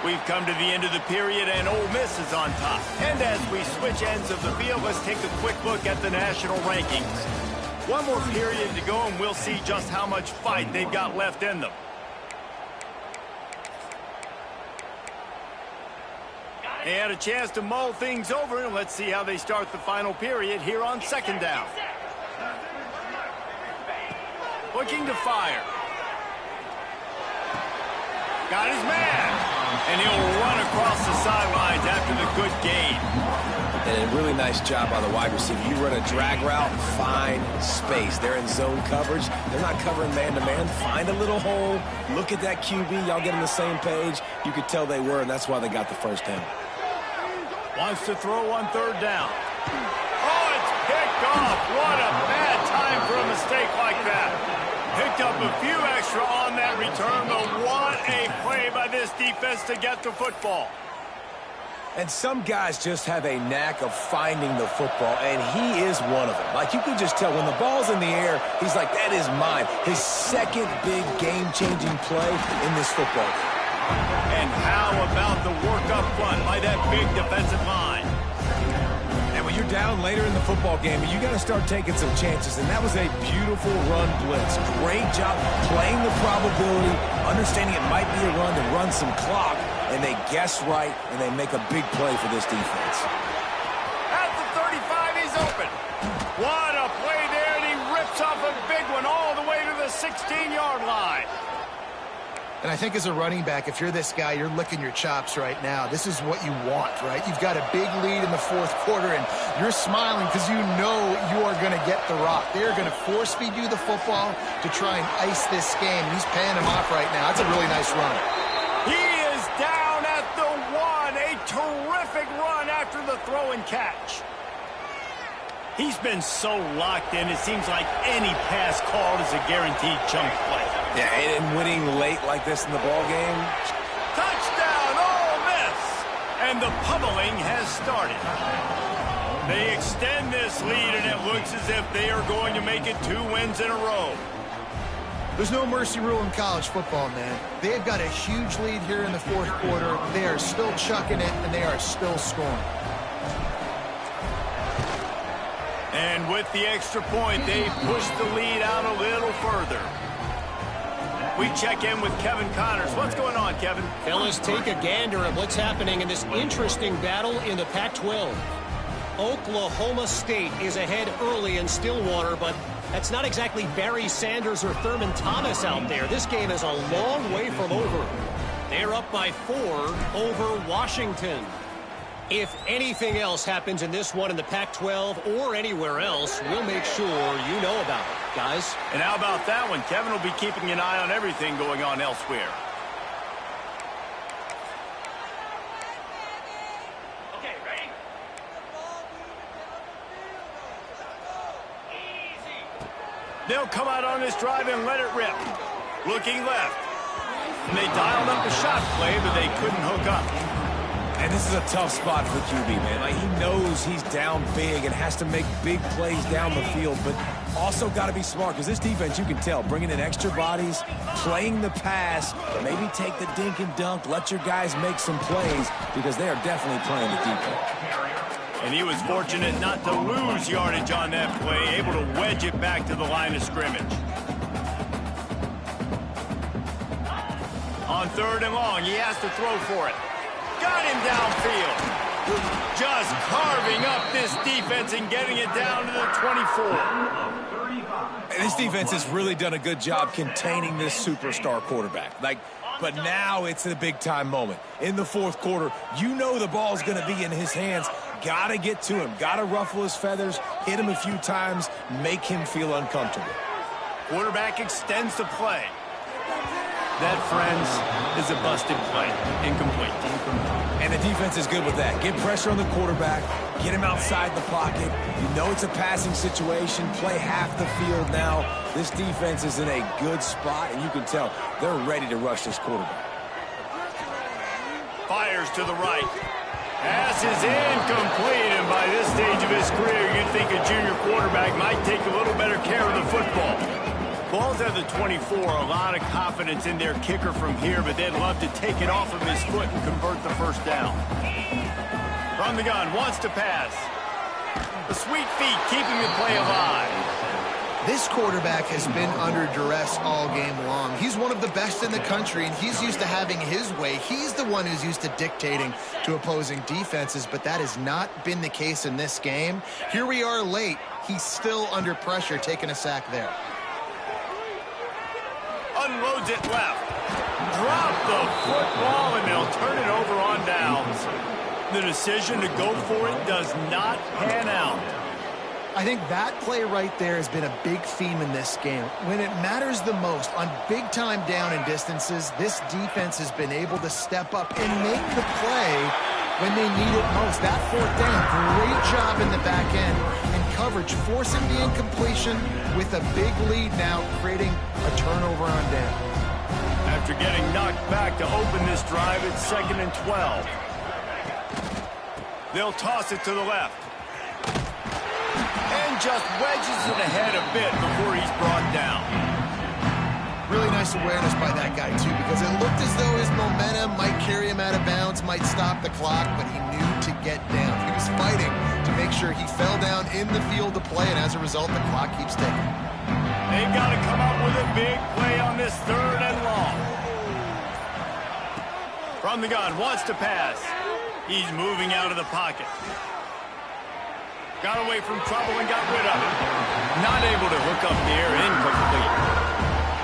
We've come to the end of the period, and Ole Miss is on top. And as we switch ends of the field, let's take a quick look at the national rankings. One more period to go, and we'll see just how much fight they've got left in them. They had a chance to mull things over, and let's see how they start the final period here on 2nd down. Looking to fire. Got his man. And he'll run across the sidelines after the good gain. And a really nice job by the wide receiver. You run a drag route, find space. They're in zone coverage. They're not covering man-to-man. Find a little hole. Look at that QB. Y'all get on the same page. You could tell they were, and that's why they got the first down. Wants to throw on 3rd down. Oh, it's picked off. What a bad time for a mistake like that. Picked up a few extra on that return, but what a play by this defense to get the football. And some guys just have a knack of finding the football, and he is one of them. Like, you can just tell when the ball's in the air, he's like, that is mine. His second big game-changing play in this football game. And how about the work up front by that big defensive line? And when you're down later in the football game, you got to start taking some chances, and that was a beautiful run blitz. Great job playing the probability, understanding it might be a run to run some clock, and they guess right, and they make a big play for this defense. At the 35, he's open. What a play there, and he rips off a big one all the way to the 16-yard line. And I think as a running back, if you're this guy, you're licking your chops right now. This is what you want, right? You've got a big lead in the 4th quarter, and you're smiling because you know you are going to get the rock. They're going to force-feed you the football to try and ice this game. He's paying him off right now. That's a really nice run. He is down at the 1. A terrific run after the throw and catch. He's been so locked in, it seems like any pass called is a guaranteed chunk play. Yeah, and winning late like this in the ball game. Touchdown, Ole Miss! And the pummeling has started. They extend this lead, and it looks as if they are going to make it 2 wins in a row. There's no mercy rule in college football, man. They've got a huge lead here in the 4th quarter. They are still chucking it, and they are still scoring. And with the extra point, they push the lead out a little further. We check in with Kevin Connors. What's going on, Kevin? Fellas, take a gander at what's happening in this interesting battle in the Pac-12. Oklahoma State is ahead early in Stillwater, but that's not exactly Barry Sanders or Thurman Thomas out there. This game is a long way from over. They're up by 4 over Washington. If anything else happens in this one in the Pac-12 or anywhere else, we'll make sure you know about it, guys. And how about that one? Kevin will be keeping an eye on everything going on elsewhere. Okay, ready? They'll come out on this drive and let it rip. Looking left. And they dialed up a shot play, but they couldn't hook up. And this is a tough spot for QB, man. Like, he knows he's down big and has to make big plays down the field, but Also got to be smart because this defense, you can tell, bringing in extra bodies, playing the pass, maybe take the dink and dunk, let your guys make some plays because they are definitely playing the defense. And he was fortunate not to lose yardage on that play, able to wedge it back to the line of scrimmage. On 3rd and long, he has to throw for it. Got him downfield. Just carving up this defense and getting it down to the 24. This defense has really done a good job containing this superstar quarterback. But now it's a big-time moment. In the 4th quarter, you know the ball's going to be in his hands. Got to get to him. Got to ruffle his feathers, hit him a few times, make him feel uncomfortable. Quarterback extends the play. That, friends, is a busted play. Incomplete. And the defense is good with that. Get pressure on the quarterback, get him outside the pocket. You know it's a passing situation. Play half the field now. This defense is in a good spot, and you can tell they're ready to rush this quarterback. Fires to the right. Pass is incomplete, and by this stage of his career, you'd think a junior quarterback might take a little better care of the football. Ball's at the 24, a lot of confidence in their kicker from here, but they'd love to take it off of his foot and convert the first down. From the gun, wants to pass. The sweet feet keeping the play alive. This quarterback has been under duress all game long. He's one of the best in the country, and he's used to having his way. He's the one who's used to dictating to opposing defenses, but that has not been the case in this game. Here we are late. He's still under pressure, taking a sack there. Unloads it left. Drop the football, and they'll turn it over on downs. The decision to go for it does not pan out. I think that play right there has been a big theme in this game. When it matters the most, on big-time down and distances, this defense has been able to step up and make the play when they need it most. That 4th down, great job in the back end and coverage, forcing the incompletion with a big lead now, creating a turnover on down. After getting knocked back to open this drive, it's 2nd and 12. They'll toss it to the left. And just wedges it ahead a bit before he's brought down. Really nice awareness by that guy, too, because it looked as though his momentum might carry him out of bounds, might stop the clock, but he knew to get down. He was fighting to make sure he fell down in the field to play, and as a result, the clock keeps ticking. They've got to come up with a big play on this 3rd and long. From the gun, wants to pass. He's moving out of the pocket. Got away from trouble and got rid of it. Not able to hook up there, incomplete.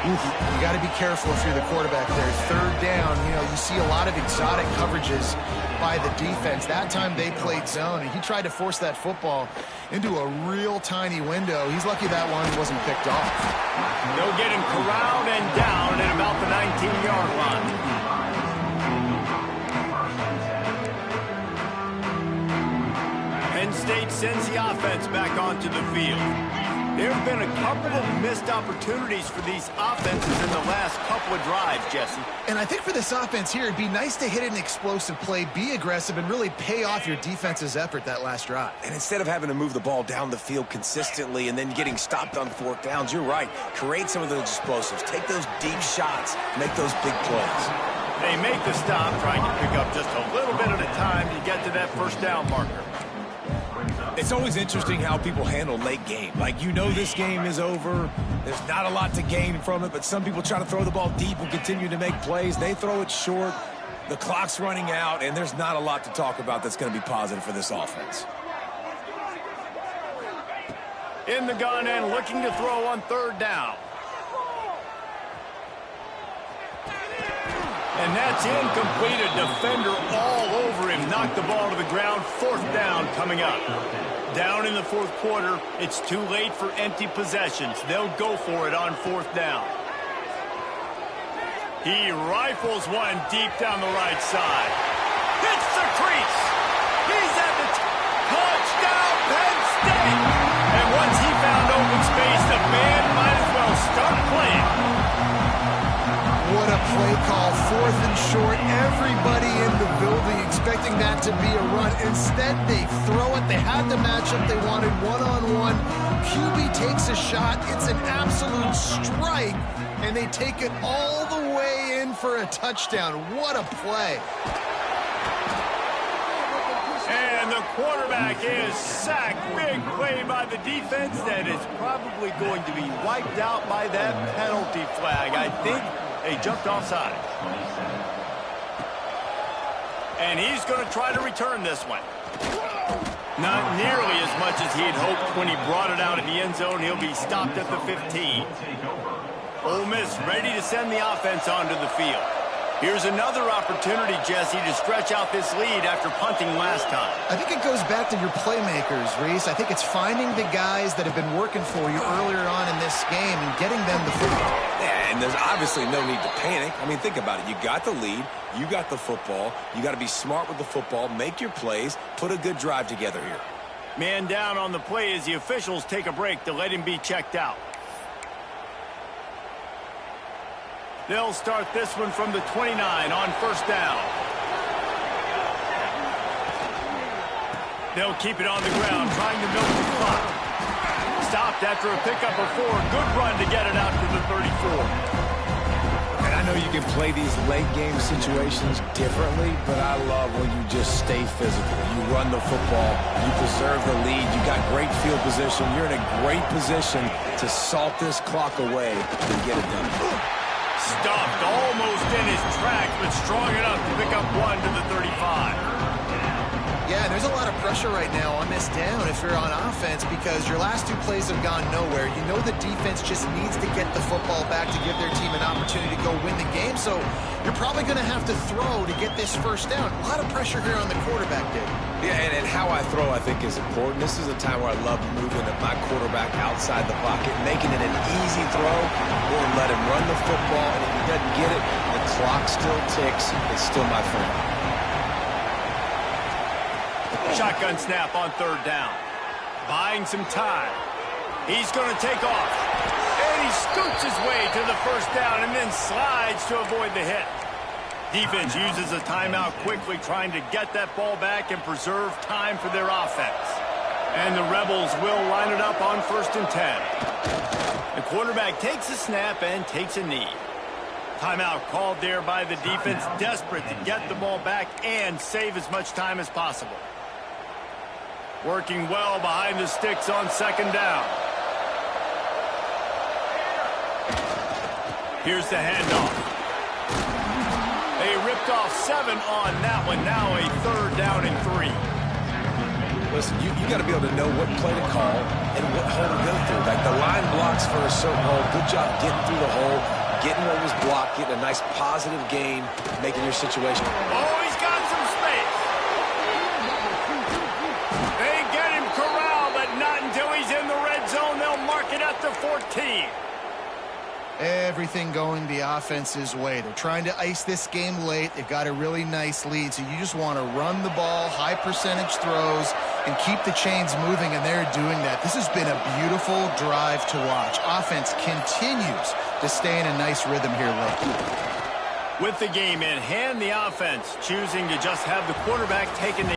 You got to be careful if you're the quarterback there. 3rd down, you see a lot of exotic coverages by the defense. That time they played zone, and he tried to force that football into a real tiny window. He's lucky that one wasn't picked off. They'll get him corralled and down at about the 19-yard line. Penn State sends the offense back onto the field. There have been a couple of missed opportunities for these offenses in the last couple of drives, Jesse. And I think for this offense here, it'd be nice to hit an explosive play, be aggressive, and really pay off your defense's effort that last drive. And instead of having to move the ball down the field consistently and then getting stopped on 4th downs, you're right. Create some of those explosives. Take those deep shots. Make those big plays. They make the stop, trying to pick up just a little bit at a time to get to that 1st down marker. It's always interesting how people handle late game. This game is over. There's not a lot to gain from it, but some people try to throw the ball deep and continue to make plays. They throw it short. The clock's running out, and there's not a lot to talk about that's going to be positive for this offense. In the gun and looking to throw on 3rd down. And that's incomplete. A defender all over him. Knocked the ball to the ground. 4th down coming up. Down in the 4th quarter. It's too late for empty possessions. They'll go for it on 4th down. He rifles one deep down the right side. Hits the crease. He's at the touchdown, Penn State. And once he found open space, the band might as well start playing. What a play call, 4th and short. Everybody in the building expecting that to be a run. Instead, they throw it. They had the matchup they wanted, one-on-one. QB takes a shot. It's an absolute strike, and they take it all the way in for a touchdown. What a play. And the quarterback is sacked. Big play by the defense that is probably going to be wiped out by that penalty flag. I think they jumped offside. And he's going to try to return this one. Not nearly as much as he had hoped when he brought it out in the end zone. He'll be stopped at the 15. Ole Miss ready to send the offense onto the field. Here's another opportunity, Jesse, to stretch out this lead after punting last time. I think it goes back to your playmakers, Reese. I think it's finding the guys that have been working for you earlier on in this game and getting them the football. Yeah, and there's obviously no need to panic. I mean, think about it. You got the lead. You got the football. You got to be smart with the football, make your plays, put a good drive together here. Man down on the play as the officials take a break to let him be checked out. They'll start this one from the 29 on first down. They'll keep it on the ground, trying to milk the clock. Stopped after a pickup of 4. Good run to get it out to the 34. And I know you can play these late game situations differently, but I love when you just stay physical. You run the football, you preserve the lead, you got great field position. You're in a great position to salt this clock away and get it done. Stopped almost in his tracks, but strong enough to pick up 1 to the 35. Yeah, there's a lot of pressure right now on this down if you're on offense because your last 2 plays have gone nowhere. You know the defense just needs to get the football back to give their team an opportunity to go win the game, so you're probably going to have to throw to get this first down. A lot of pressure here on the quarterback, Dave. Yeah, and how I throw, I think, is important. This is a time where I love moving my quarterback outside the pocket, making it an easy throw, or let him run the football, and if he doesn't get it, the clock still ticks. It's still my friend. Shotgun snap on third down. Buying some time. He's going to take off. And he scoots his way to the first down and then slides to avoid the hit. Defense uses a timeout quickly, trying to get that ball back and preserve time for their offense. And the Rebels will line it up on 1st and 10. The quarterback takes a snap and takes a knee. Timeout called there by the defense, desperate to get the ball back and save as much time as possible. Working well behind the sticks on 2nd down. Here's the handoff. They ripped off 7 on that one. Now a 3rd down and 3. Listen, you got to be able to know what play to call and what hole to go through. Like the line blocks for a certain hole. Good job getting through the hole, getting what was blocked, getting a nice positive gain, making your situation. Oh, he's got some space. They get him corralled, but not until he's in the red zone. They'll mark it at the 14. Everything going the offense's way. They're trying to ice this game late. They've got a really nice lead, so you just want to run the ball, high percentage throws, and keep the chains moving, and they're doing that. This has been a beautiful drive to watch. Offense continues to stay in a nice rhythm here late. With the game in hand, the offense choosing to just have the quarterback taking the